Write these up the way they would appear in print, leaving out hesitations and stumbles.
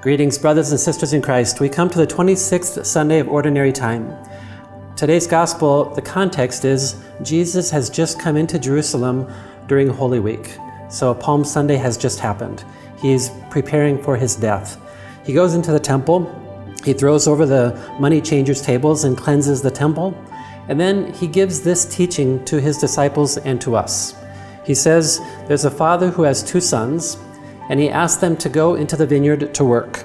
Greetings, brothers and sisters in Christ. We come to the 26th Sunday of Ordinary Time. Today's Gospel, the context is Jesus has just come into Jerusalem during Holy Week. So Palm Sunday has just happened. He's preparing for his death. He goes into the temple, he throws over the money changers' tables and cleanses the temple, and then he gives this teaching to his disciples and to us. He says, there's a father who has two sons, and he asked them to go into the vineyard to work.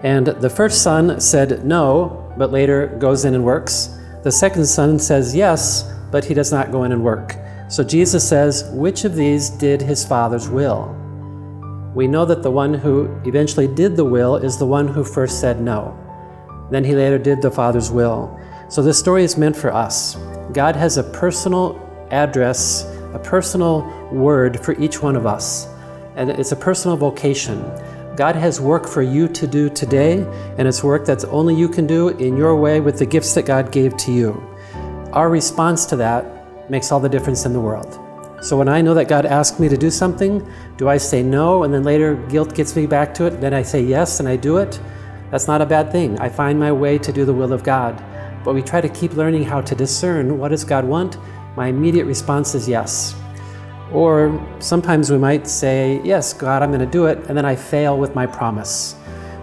And the first son said no, but later goes in and works. The second son says yes, but he does not go in and work. So Jesus says, which of these did his father's will? We know that the one who eventually did the will is the one who first said no. Then he later did the Father's will. So this story is meant for us. God has a personal address, a personal word for each one of us. And it's a personal vocation. God has work for you to do today, and it's work that's only you can do in your way with the gifts that God gave to you. Our response to that makes all the difference in the world. So when I know that God asked me to do something, do I say no and then later guilt gets me back to it? Then I say yes and I do it? That's not a bad thing. I find my way to do the will of God. But we try to keep learning how to discern what does God want. My immediate response is yes. Or sometimes we might say, yes, God, I'm going to do it, and then I fail with my promise.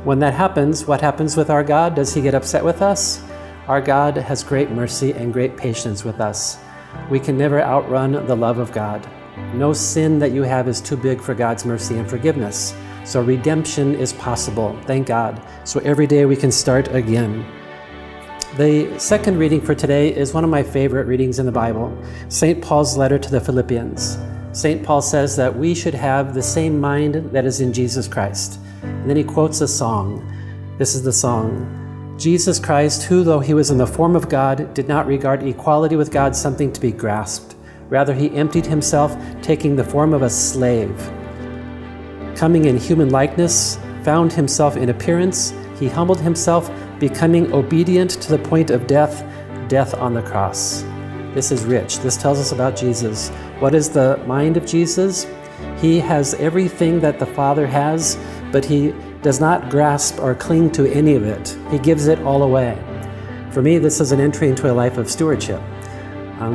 When that happens, what happens with our God? Does he get upset with us? Our God has great mercy and great patience with us. We can never outrun the love of God. No sin that you have is too big for God's mercy and forgiveness. So redemption is possible, thank God. So every day we can start again. The second reading for today is one of my favorite readings in the Bible, St. Paul's letter to the Philippians. St. Paul says that we should have the same mind that is in Jesus Christ. And then he quotes a song. This is the song. Jesus Christ, who, though he was in the form of God, did not regard equality with God something to be grasped. Rather, he emptied himself, taking the form of a slave. Coming in human likeness, found himself in appearance, he humbled himself, becoming obedient to the point of death, death on the cross. This is rich. This tells us about Jesus. What is the mind of Jesus? He has everything that the Father has, but he does not grasp or cling to any of it. He gives it all away. For me, this is an entry into a life of stewardship.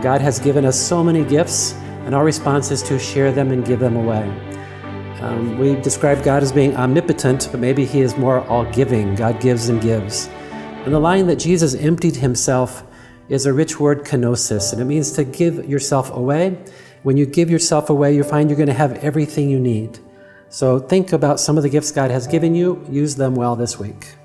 God has given us so many gifts, and our response is to share them and give them away. We describe God as being omnipotent, but maybe he is more all-giving. God gives and gives. And the line that Jesus emptied himself is a rich word, kenosis, and it means to give yourself away. When you give yourself away, you find you're going to have everything you need. So think about some of the gifts God has given you. Use them well this week.